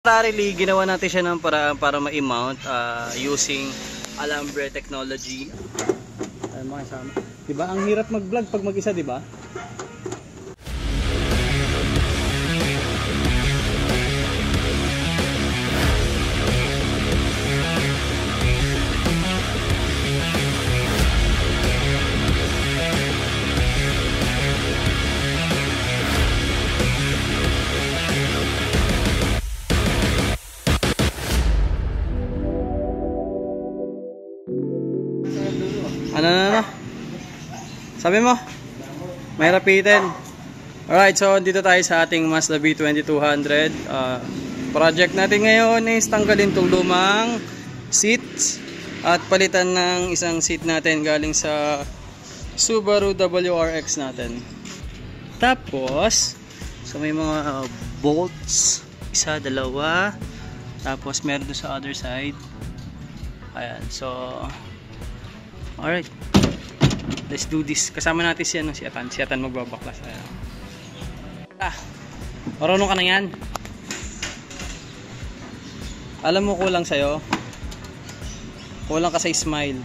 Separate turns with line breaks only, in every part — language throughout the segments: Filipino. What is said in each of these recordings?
Currently, ginawa natin siya ng paraan para ma-mount using alambre technology. Mga kasama. Diba? Ang hirap mag-vlog pag mag-isa, diba? Ano? Sabi mo? May rapitin. Alright, so dito tayo sa ating Mazda B2200. Project natin ngayon is tanggalin itong lumang seats at palitan ng isang seat natin galing sa Subaru WRX natin. Tapos, so may mga bolts. Isa, dalawa. Tapos meron doon sa other side. Ayan, so alright, let's do this. Kasama natin si Atan. Si Atan magbabaklas. Marunong ka na yan. Alam mo, kulang sa'yo. Kulang ka sa smile.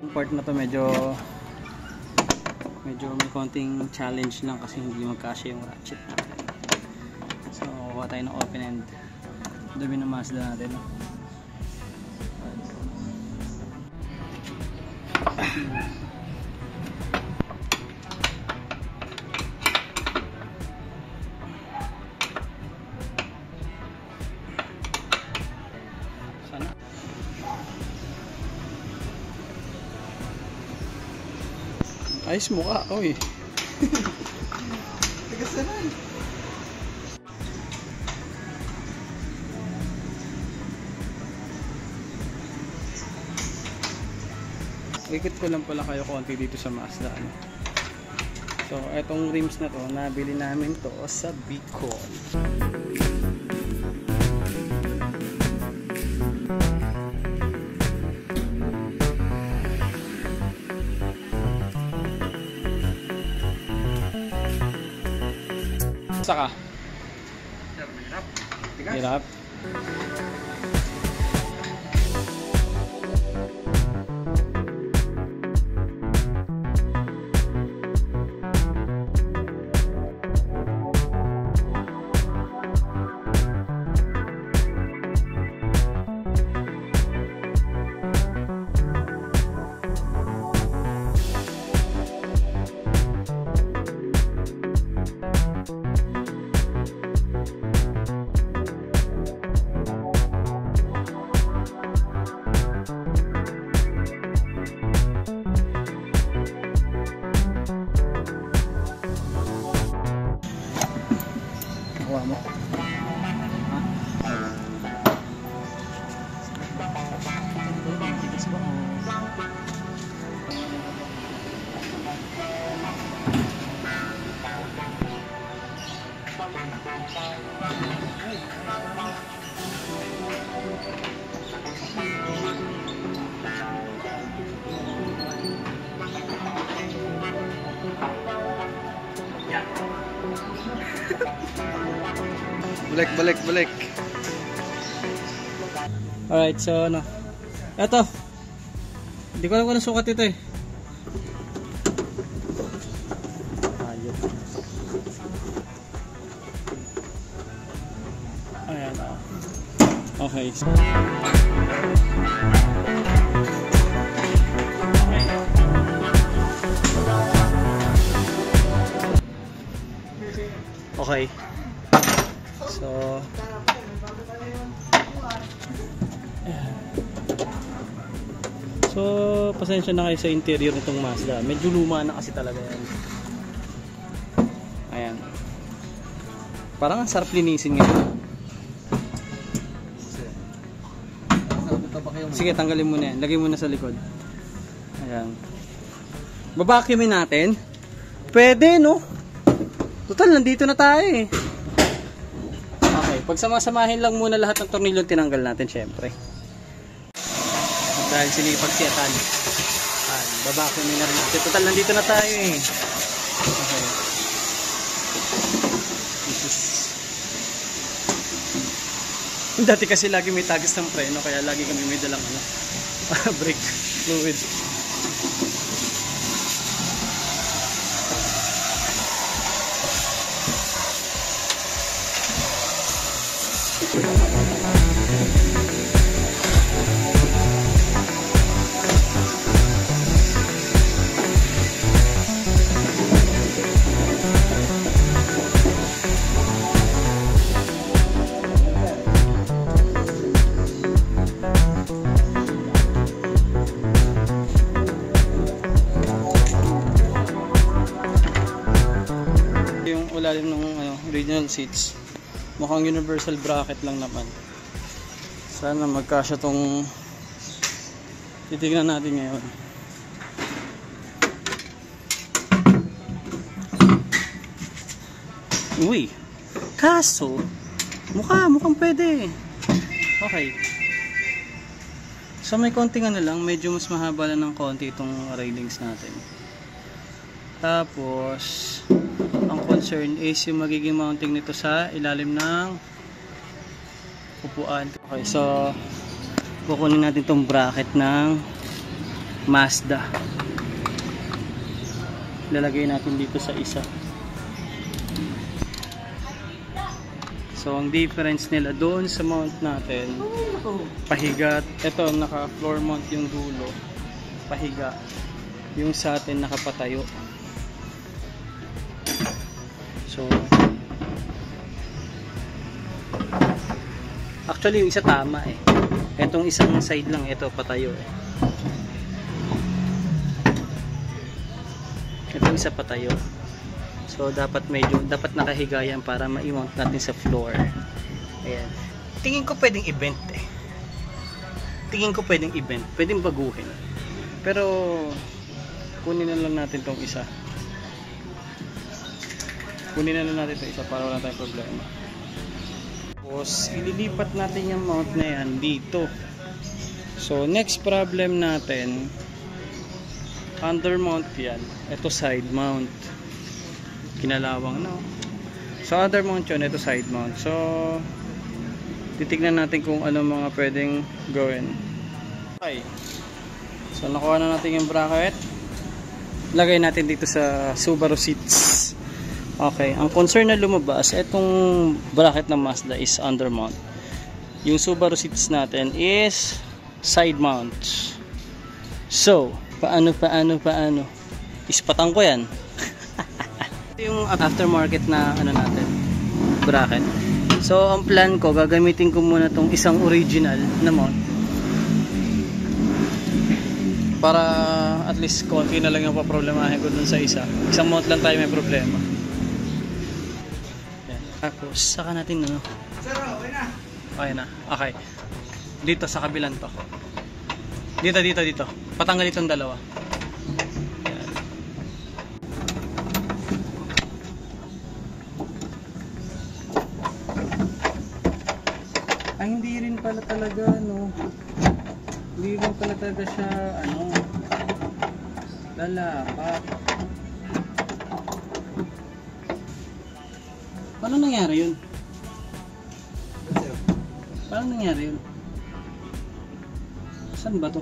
Part na to medyo may konting challenge lang kasi hindi magkasya yung ratchet natin. So kuha tayo ng open end. Dumi ng Mazda natin. Ayos mo ka, oy. Tigas na lang. Ikot ko lang pala kayo konti dito sa Mazda. So, etong rims na to, nabili namin to sa Bicol. Saka hirap. Nakuha mo? Balik. Alright, so ano. Eto. Hindi ko alam kung nasukat ito eh. Ayun. Ayan. Okay. Okay. So pasensya na kayo sa interior nitong Mazda. Medyo luma na kasi talaga yan. Parang ang sarap linisin ngayon. Sige, tanggalin mo na yan. Lagay mo na sa likod. Ayan. Babacuumin natin. Pwede, no? Total, nandito na tayo eh. Okay, pagsamasamahin lang muna lahat ng tornilyo tinanggal natin, syempre. Dahil sinipag si Atan. Babacuumin na rin natin. Total, nandito na tayo eh. Okay. Dati kasi lagi may tagas ng preno, kaya lagi kami may dalang brake fluid. Ilalim ng original seats, mukhang universal bracket lang naman. Sana magkasya tong titignan natin ngayon. Uy, kaso mukhang pwede. Okay, so may konting lang, medyo mas mahaba lang ng konti itong railings natin. Tapos ang concern is yung magiging mounting nito sa ilalim ng upuan. Okay, so kukunin natin tong bracket ng Mazda. Lalagay natin dito sa isa. So ang difference nila doon sa mount natin, pahiga. Ito naka floor mount yung dulo, pahiga. Yung sa atin nakapatayo. So actually yung isa tama eh. Etong isang side lang, ito patayo eh. Itong isa patayo. So dapat nakahiga yan para ma-mount natin sa floor. Ayan. Tingin ko pwedeng i-bend eh. Pwedeng baguhin. Pero kunin na lang natin tong isa. Kunin na lang natin ito isa para wala tayong problema. Tapos ililipat natin yung mount na yan dito. So next problem natin, under mount yan. Ito side mount. Kinalawang no. So under mount yun, ito side mount. So titignan natin kung ano mga pwedeng gawin. Okay. So nakuha na natin yung bracket. Lagay natin dito sa Subaru seats. Okay, ang concern na lumabas, itong bracket ng Mazda is under mount. Yung Subaru seats natin is side mount. So, paano? Ispatang ko yan. Ito yung aftermarket na natin, bracket. So, ang plan ko, gagamitin ko muna tong isang original na mount. Para at least konti na lang yung paproblemahin ko dun sa isa. Isang mount lang tayo may problema. Tapos, saka natin
Sir, okay na.
Okay na. Okay. Dito sa kabilang to. Dito. Patanggal itong dalawa. Yan. Ay, hindi rin pala talaga, Hindi rin pala talaga siya, lalapat. Paano nangyari yun? Saan ba to?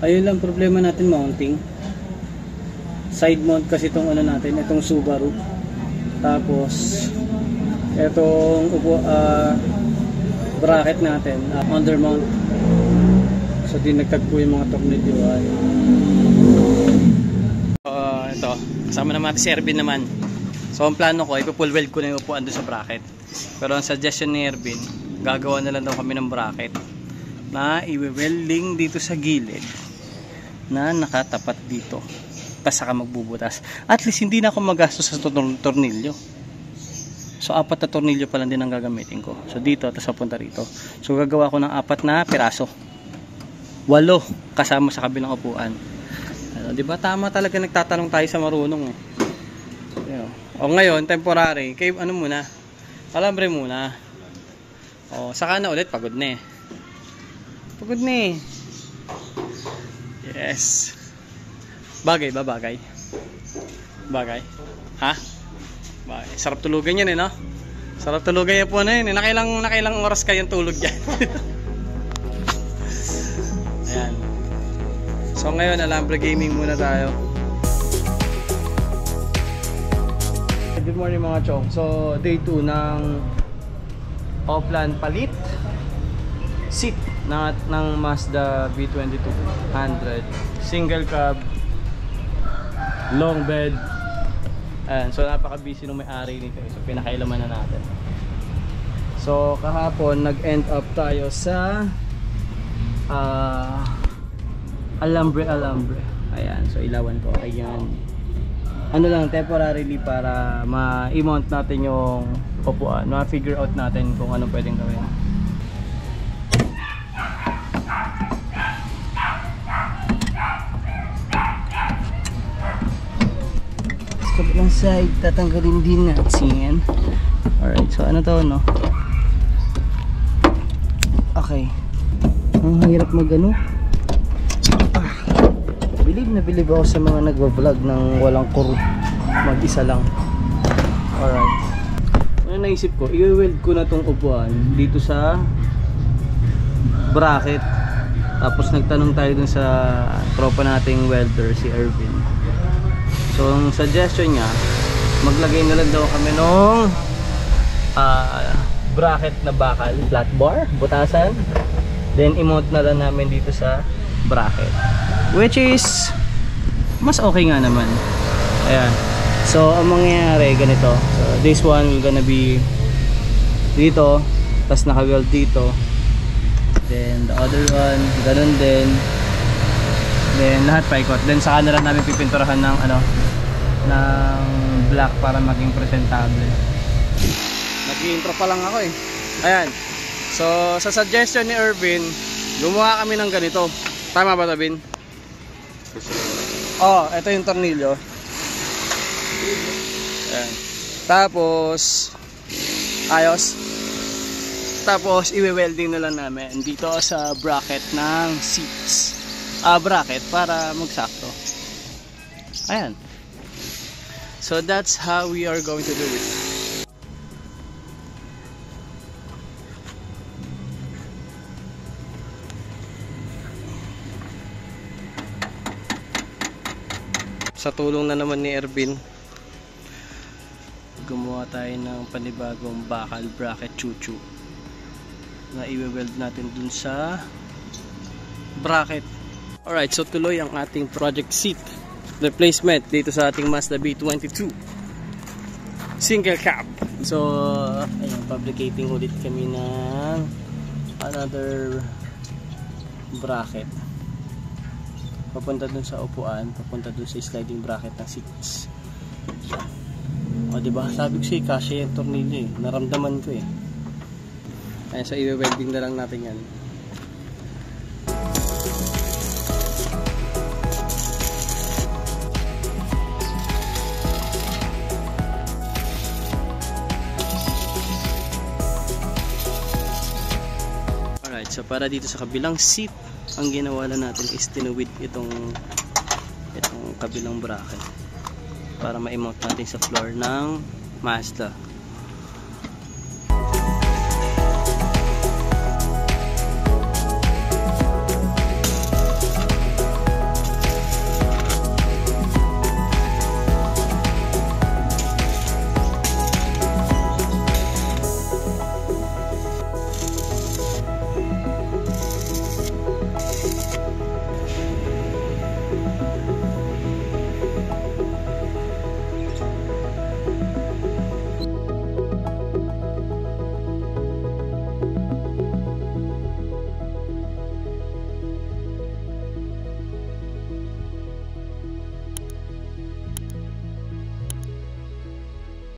Ayun lang problema natin, mounting. Side mount kasi itong ano natin, itong Subaru. Tapos itong bracket natin, under mount. So di nagtagpo yung mga tornilyo. Ito, kasama naman si Ervin naman. So ang plano ko, ipo-full weld ko na yung upuan doon sa bracket. Pero ang suggestion ni Ervin, gagawa na lang daw kami ng bracket na i-welding dito sa gilid na nakatapat dito. Tapos saka magbubutas. At least hindi na ako magastos sa tornilyo. So 4 na tornilyo pa lang din ang gagamitin ko. So dito, tapos papunta rito. So gagawa ko ng 4 na piraso. 8 kasama sa kabilang upuan. Di ba tama talaga nagtatanong tayo sa marunong eh. O ngayon, temporary, kay ano muna? Alambre muna. O saka na ulit, pagod na eh. Pagod na eh. Yes. Bagay ba? Bagay? Bagay? Ha? Bagay. Sarap tulugan yan eh, no? Sarap tulugan yan po na yun eh. Nakailang oras kayong tulog yan. Ayan. So ngayon, Alambre Gaming muna tayo. Good morning mga chong. So day 2 ng Oplan palit seat ng Mazda B2200 single cab long bed. Ayan, so napaka busy nung may-ari nito, so pinakailaman na natin. So kahapon nag-end up tayo sa Alambre. Ayan, so ilawan ko. Ayan, ano lang, temporarily para ma-mount natin yung upuan, ma-figure out natin kung ano pwedeng gawin. Sa kabilang side, tatanggalin din natin. Alright, so ano to, no? Okay. Ang hirap mag-ano. Bilib ako sa mga nagwa-vlog ng walang kuru, mag-isa lang. Alright. Ano naisip ko, i-weld ko na tong upuan dito sa bracket. Tapos nagtanong tayo dun sa tropa nating welder, si Ervin. So ang suggestion niya, maglagay na lang daw kami nung bracket na bakal, flat bar, butasan. Then i-mount na lang namin dito sa bracket, which is mas okay nga naman. Ayan. So ang mangyayari ganito. So this one will gonna be dito, tapos naka-weld dito. Then the other one, ganun din. Then lahat paikot. Then saka na lang namin pipinturahan ng ano, ng black para maging presentable. Nag-intro pa lang ako eh. Ayan. So sa suggestion ni Ervin, gumawa kami ng ganito. Tama ba, Tabin? Oh, ito yung tornilyo. Ayan. Tapos ayos. Tapos i-welding na lang namin dito sa bracket ng seats. Bracket para magsakto. Ayan. So that's how we are going to do it. Sa tulong na naman ni Ervin, gumawa tayo ng panibagong bakal bracket chuchu na i-weld natin dun sa bracket. Alright, so tuloy ang ating project seat replacement dito sa ating Mazda B22 single cab. So ayun, fabricating ulit kami ng another bracket papunta dun sa upuan, papunta dun sa sliding bracket ng seats. O diba, sabi ko siya, kasya yung tornilyo eh, naramdaman ko eh. Ayan, so i-welding na lang natin yan. Alright, so para dito sa kabilang seat, ang ginawa lang natin is tinuwid itong kabilang bracket para ma-mount natin sa floor ng Mazda.